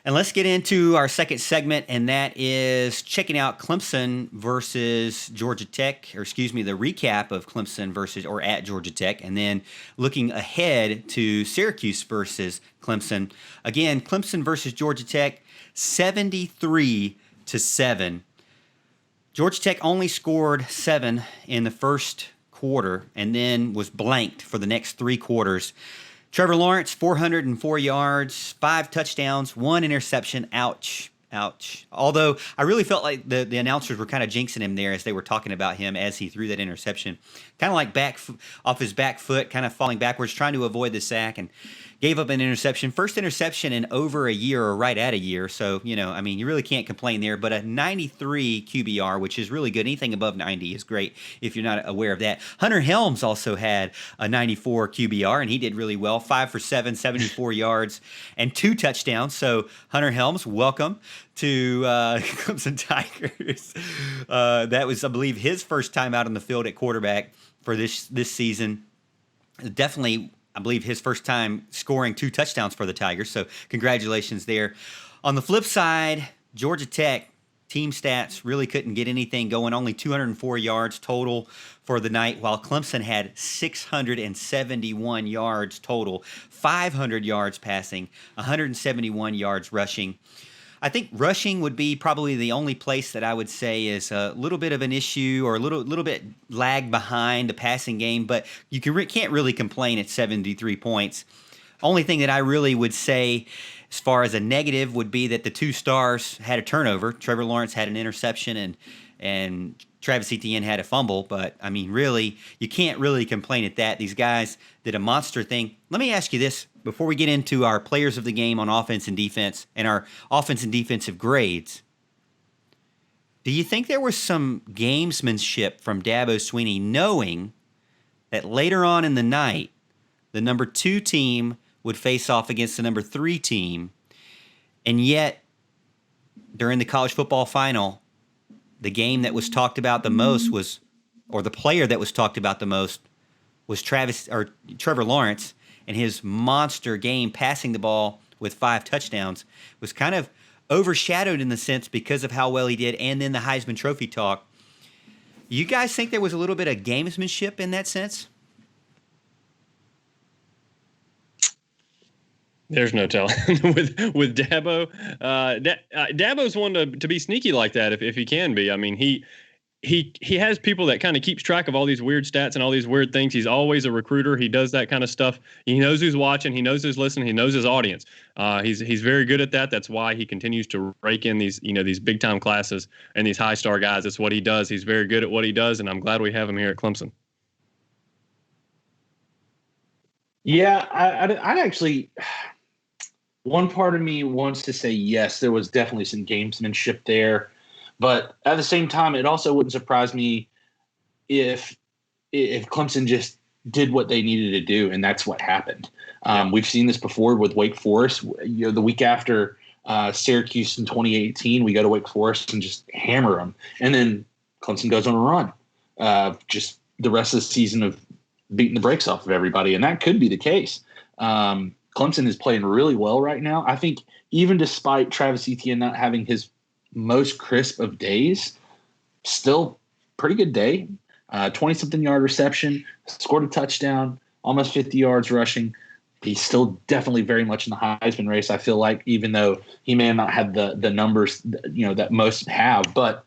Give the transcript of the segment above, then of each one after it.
And let's get into our second segment, and that is checking out Clemson versus Georgia Tech, or excuse me, the recap of Clemson versus or at Georgia Tech, and then looking ahead to Syracuse versus Clemson. Again, Clemson versus Georgia Tech, 73-7. Georgia Tech only scored 7 in the first quarter and then was blanked for the next 3 quarters. Trevor Lawrence, 404 yards, 5 touchdowns, 1 interception. Ouch. Ouch. Although I really felt like the announcers were kind of jinxing him there as they were talking about him as he threw that interception. Kind of like off his back foot, kind of falling backwards, trying to avoid the sack, and gave up an interception. First interception in over a year, or right at a year. So, I mean, you really can't complain there. But a 93 QBR, which is really good. Anything above 90 is great if you're not aware of that. Hunter Helms also had a 94 QBR, and he did really well. 5 for 7, 74 yards, and 2 touchdowns. So, Hunter Helms, welcome to Clemson Tigers. That was, I believe, his first time out on the field at quarterback for this season. Definitely, I believe, his first time scoring 2 touchdowns for the Tigers. So congratulations there. On the flip side, Georgia Tech team stats really couldn't get anything going. Only 204 yards total for the night, while Clemson had 671 yards total, 500 yards passing, 171 yards rushing. I think rushing would be probably the only place that I would say is a little bit of an issue, or a little bit lag behind the passing game, but you can't really complain at 73 points. Only thing that I really would say as far as a negative would be that the 2 stars had a turnover. Trevor Lawrence had an interception, and Travis Etienne had a fumble, but I mean, really, you can't really complain at that. These guys did a monster thing. Let me ask you this before we get into our players of the game on offense and defense and our offense and defensive grades. Do you think there was some gamesmanship from Dabo Swinney, knowing that later on in the night, the number 2 team would face off against the number 3 team, and yet during the college football final, the game that was talked about the most was, or the player that was talked about the most was Trevor Lawrence, and his monster game passing the ball with 5 touchdowns was kind of overshadowed in the sense because of how well he did, and then the Heisman Trophy talk. You guys think there was a little bit of gamesmanship in that sense? There's no telling with Dabo. Dabo's one to be sneaky like that if he can be. I mean, he has people that kind of keeps track of all these weird stats and all these weird things. He's always a recruiter. He does that kind of stuff. He knows who's watching. He knows who's listening. He knows his audience. He's very good at that. That's why he continues to rake in these big time classes and these high star guys. That's what he does. He's very good at what he does, and I'm glad we have him here at Clemson. Yeah, I'd actually. One part of me wants to say yes, there was definitely some gamesmanship there, but at the same time, it also wouldn't surprise me if Clemson just did what they needed to do, and that's what happened. We've seen this before with Wake Forest. The week after Syracuse in 2018, we go to Wake Forest and just hammer them, and then Clemson goes on a run. Just the rest of the season of beating the brakes off of everybody, and that could be the case. Clemson is playing really well right now. I think even despite Travis Etienne not having his most crisp of days, still pretty good day. 20-something yard reception, scored a touchdown, almost 50 yards rushing. He's still definitely very much in the Heisman race, I feel like, even though he may have not had the numbers that most have. But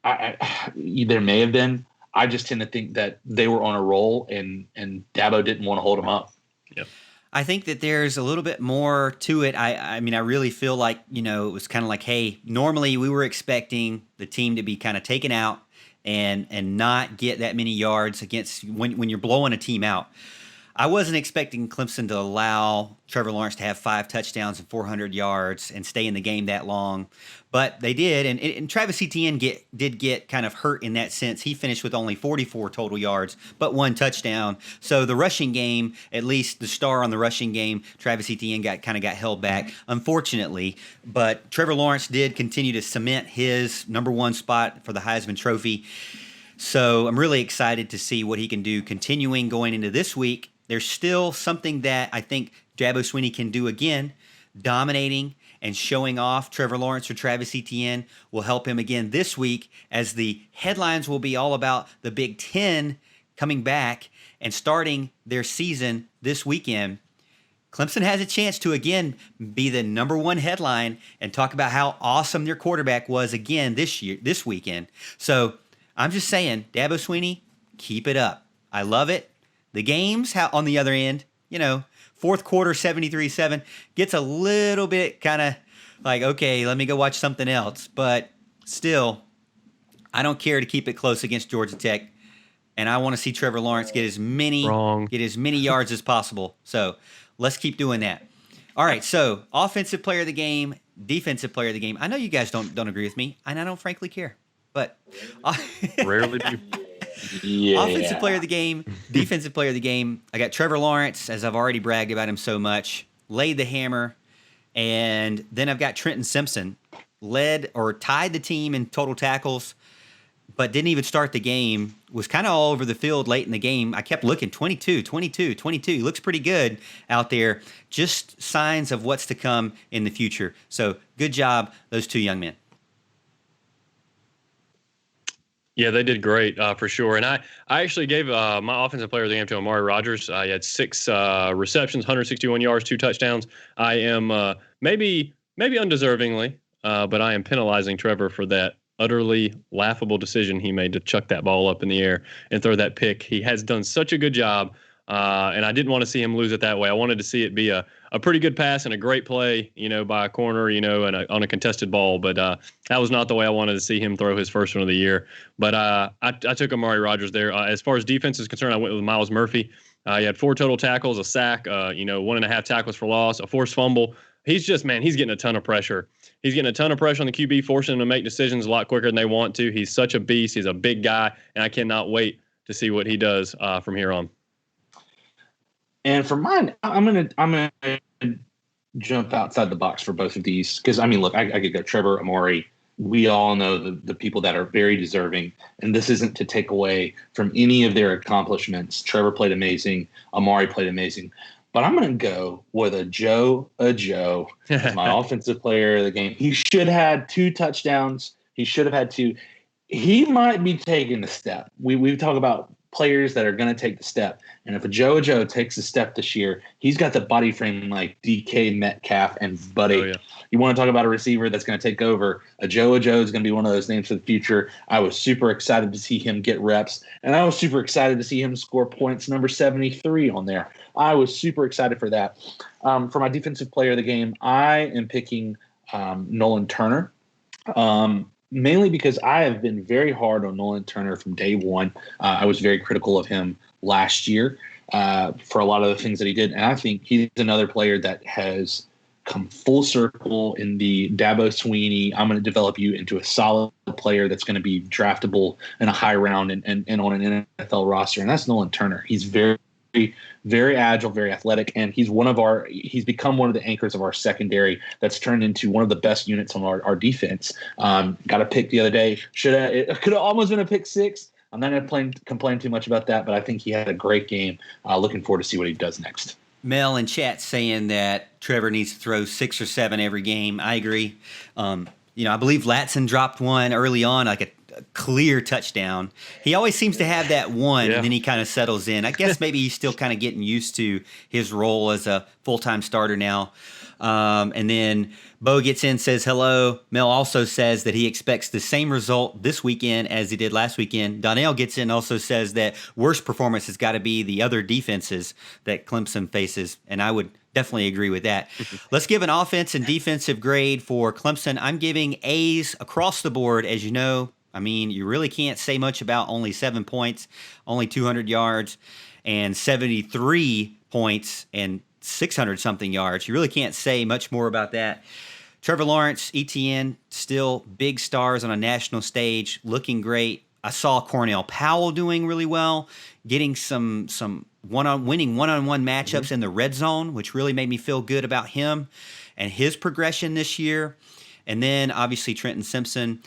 there may have been. I just tend to think that they were on a roll, and Dabo didn't want to hold them up. Yep. I think that there's a little bit more to it. I mean, I really feel like, it was kind of like, hey, normally we were expecting the team to be kind of taken out and not get that many yards against when you're blowing a team out. I wasn't expecting Clemson to allow Trevor Lawrence to have 5 touchdowns and 400 yards and stay in the game that long, but they did. And Travis Etienne did get kind of hurt in that sense. He finished with only 44 total yards, but 1 touchdown. So the rushing game, at least the star on the rushing game, Travis Etienne got held back, unfortunately. But Trevor Lawrence did continue to cement his number 1 spot for the Heisman Trophy. So I'm really excited to see what he can do continuing going into this week. There's still something that I think Dabo Swinney can do again, dominating and showing off Trevor Lawrence or Travis Etienne will help him again this week, as the headlines will be all about the Big Ten coming back and starting their season this weekend. Clemson has a chance to again be the number one headline and talk about how awesome their quarterback was again this weekend. So I'm just saying, Dabo Swinney, keep it up. I love it. The games, on the other end, fourth quarter 73-7 gets a little bit kind of like, okay, let me go watch something else. But still, I don't care to keep it close against Georgia Tech. And I want to see Trevor Lawrence get as many yards as possible. So let's keep doing that. All right, so offensive player of the game, defensive player of the game. I know you guys don't agree with me, and I don't frankly care. But rarely do. Yeah. Offensive player of the game, defensive player of the game. I got Trevor Lawrence, as I've already bragged about him so much, laid the hammer. And then I've got Trenton Simpson, led or tied the team in total tackles, but didn't even start the game, was kind of all over the field late in the game. I kept looking, 22. He looks pretty good out there. Just signs of what's to come in the future. So good job, those two young men. Yeah, they did great for sure. And I actually gave my offensive player of the game to Amari Rodgers. He had 6 receptions, 161 yards, 2 touchdowns. I am maybe undeservingly, but I am penalizing Trevor for that utterly laughable decision he made to chuck that ball up in the air and throw that pick. He has done such a good job, and I didn't want to see him lose it that way. I wanted to see it be a pretty good pass and a great play, by a corner, and on a contested ball. But that was not the way I wanted to see him throw his first one of the year. But I took Amari Rodgers there. As far as defense is concerned, I went with Myles Murphy. He had 4 total tackles, a sack, 1.5 tackles for loss, a forced fumble. He's getting a ton of pressure. He's getting a ton of pressure on the QB, forcing him to make decisions a lot quicker than they want to. He's such a beast. He's a big guy, and I cannot wait to see what he does from here on. And for mine, I'm gonna jump outside the box for both of these because look, I could go Trevor, Amari. We all know the people that are very deserving, and this isn't to take away from any of their accomplishments. Trevor played amazing. Amari played amazing. But I'm going to go with a Joe as my offensive player of the game. He should have had 2 touchdowns. He should have had 2. He might be taking the step. We talk about players that are going to take the step. And if a Joe takes a step this year, he's got the body frame like DK Metcalf and Buddy. Oh, yeah. You want to talk about a receiver that's going to take over. A Joe is going to be one of those names for the future. I was super excited to see him get reps, and I was super excited to see him score points number 73 on there. I was super excited for that. For my defensive player of the game, I am picking Nolan Turner. Mainly because I have been very hard on Nolan Turner from day one. I was very critical of him last year for a lot of the things that he did. And I think he's another player that has come full circle in the Dabo Swinney, I'm going to develop you into a solid player that's going to be draftable in a high round and on an NFL roster. And that's Nolan Turner. He's very, very agile, very athletic, and he's become one of the anchors of our secondary that's turned into one of the best units on our defense. Got a pick the other day. It could have almost been a pick 6. I'm not going to complain too much about that, but I think he had a great game. Looking forward to see what he does next. Mel in chat saying that Trevor needs to throw 6 or 7 every game. I agree. I believe Latson dropped one early on, like a clear touchdown. He always seems to have that one, and then he kind of settles in. I guess maybe he's still kind of getting used to his role as a full-time starter now. And then Bo gets in, says hello. Mel also says that he expects the same result this weekend as he did last weekend. Donnell gets in, also says that worst performance has got to be the other defenses that Clemson faces, and I would definitely agree with that. Let's give an offense and defensive grade for Clemson. I'm giving A's across the board, as you know. You really can't say much about only 7 points, only 200 yards, and 73 points and 600-something yards. You really can't say much more about that. Trevor Lawrence, Etienne, still big stars on a national stage, looking great. I saw Cornell Powell doing really well, getting some winning one-on-one matchups in the red zone, which really made me feel good about him and his progression this year. And then, obviously, Trenton Simpson.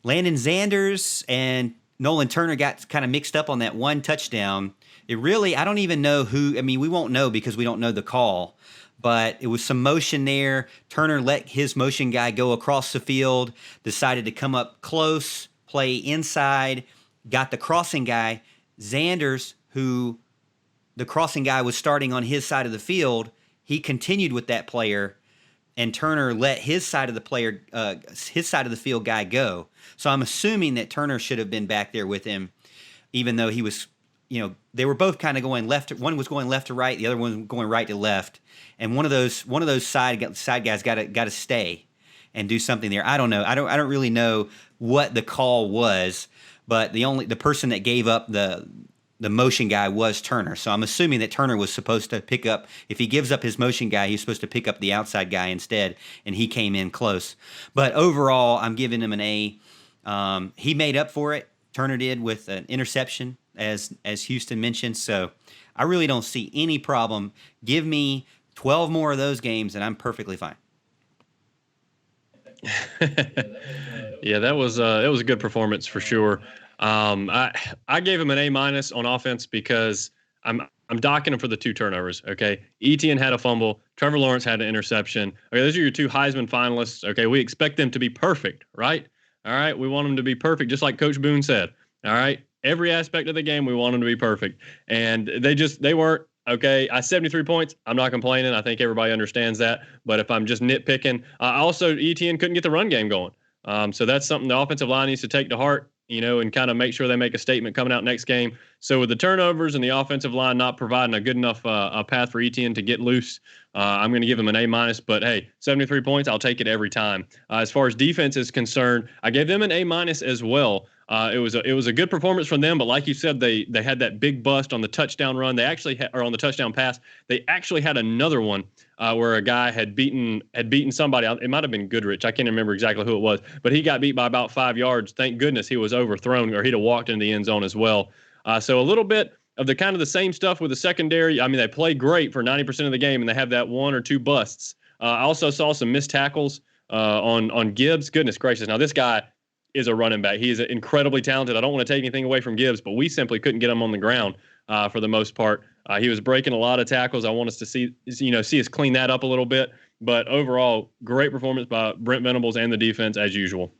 Landon Zanders and Nolan Turner got kind of mixed up on that one touchdown. I don't even know who. We won't know because we don't know the call. but it was some motion there. Turner let his motion guy go across the field, decided to come up close, play inside, got the crossing guy. Zanders, who the crossing guy was starting on his side of the field, he continued with that player, and Turner let his side of the field guy go. So I'm assuming that Turner should have been back there with him, even though he was, they were both kind of going left. One was going left to right, the other one was going right to left, and one of those side guys got to stay and do something there. I don't know. I don't really know what the call was, but the person that gave up the motion guy was Turner. So I'm assuming that Turner was supposed to pick up, if he gives up his motion guy, he's supposed to pick up the outside guy instead, and he came in close. But overall, I'm giving him an A. He made up for it. Turner did with an interception, as Houston mentioned. So I really don't see any problem. Give me 12 more of those games, and I'm perfectly fine. Yeah, that was a good performance for sure. I gave him an A- on offense because I'm docking him for the 2 turnovers. Okay, Etienne had a fumble, Trevor Lawrence had an interception. Okay, those are your 2 Heisman finalists. Okay, we expect them to be perfect, right? All right, we want them to be perfect, just like Coach Boone said. All right, every aspect of the game, we want them to be perfect, and they weren't. Okay, 73 points. I'm not complaining. I think everybody understands that. But if I'm just nitpicking, also Etienne couldn't get the run game going. So that's something the offensive line needs to take to heart, and kind of make sure they make a statement coming out next game. So with the turnovers and the offensive line not providing a good enough path for Etienne to get loose, I'm going to give him an A-. But hey, 73 points, I'll take it every time. As far as defense is concerned, I gave them an A- as well. It was a good performance from them, but like you said, they had that big bust on the touchdown run. They actually or on the touchdown pass. They actually had another one where a guy had beaten somebody. It might have been Goodrich. I can't remember exactly who it was, but he got beat by about 5 yards. Thank goodness he was overthrown, or he'd have walked into the end zone as well. So a little bit of the kind of the same stuff with the secondary. I mean, they played great for 90% of the game, and they have that 1 or 2 busts. I also saw some missed tackles on Gibbs. Goodness gracious! Now this guy is a running back. He is incredibly talented. I don't want to take anything away from Gibbs, but we simply couldn't get him on the ground for the most part. He was breaking a lot of tackles. I want us to see us clean that up a little bit. But overall, great performance by Brent Venables and the defense as usual.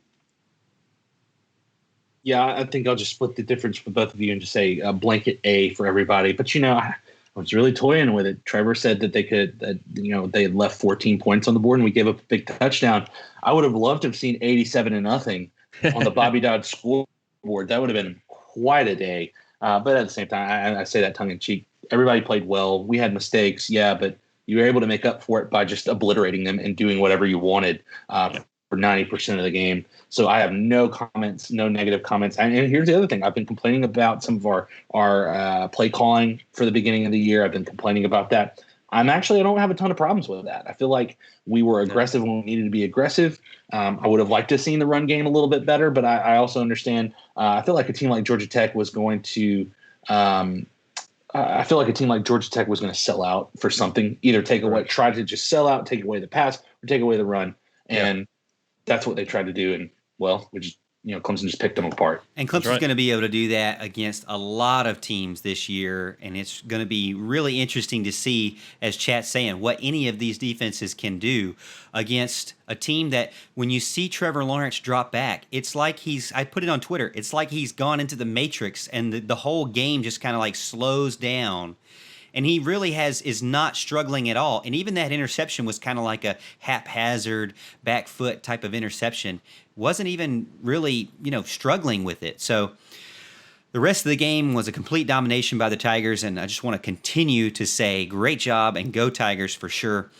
Yeah, I think I'll just split the difference for both of you and just say a blanket A for everybody. But I was really toying with it. Trevor said that they had left 14 points on the board and we gave up a big touchdown. I would have loved to have seen 87-0 on the Bobby Dodd scoreboard. That would have been quite a day. But at the same time, I say that tongue in cheek. Everybody played well. We had mistakes, yeah, but you were able to make up for it by just obliterating them and doing whatever you wanted for 90% of the game. So I have no comments, no negative comments. And here's the other thing. I've been complaining about some of our play calling for the beginning of the year. I've been complaining about that. I don't have a ton of problems with that. I feel like we were aggressive when we needed to be aggressive. I would have liked to have seen the run game a little bit better, but I also understand. I feel like a team like Georgia Tech was going to sell out for something, either try to just sell out, take away the pass, or take away the run. And that's what they tried to do. And Clemson just picked them apart. And Clemson's going to be able to do that against a lot of teams this year, and it's going to be really interesting to see, as Chat's saying, what any of these defenses can do against a team that, when you see Trevor Lawrence drop back, it's like I put it on Twitter, it's like he's gone into the Matrix, and the whole game just kind of like slows down. And he really is not struggling at all. And even that interception was kind of like a haphazard back foot type of interception. Wasn't even really, struggling with it. So the rest of the game was a complete domination by the Tigers. And I just want to continue to say great job and go Tigers for sure.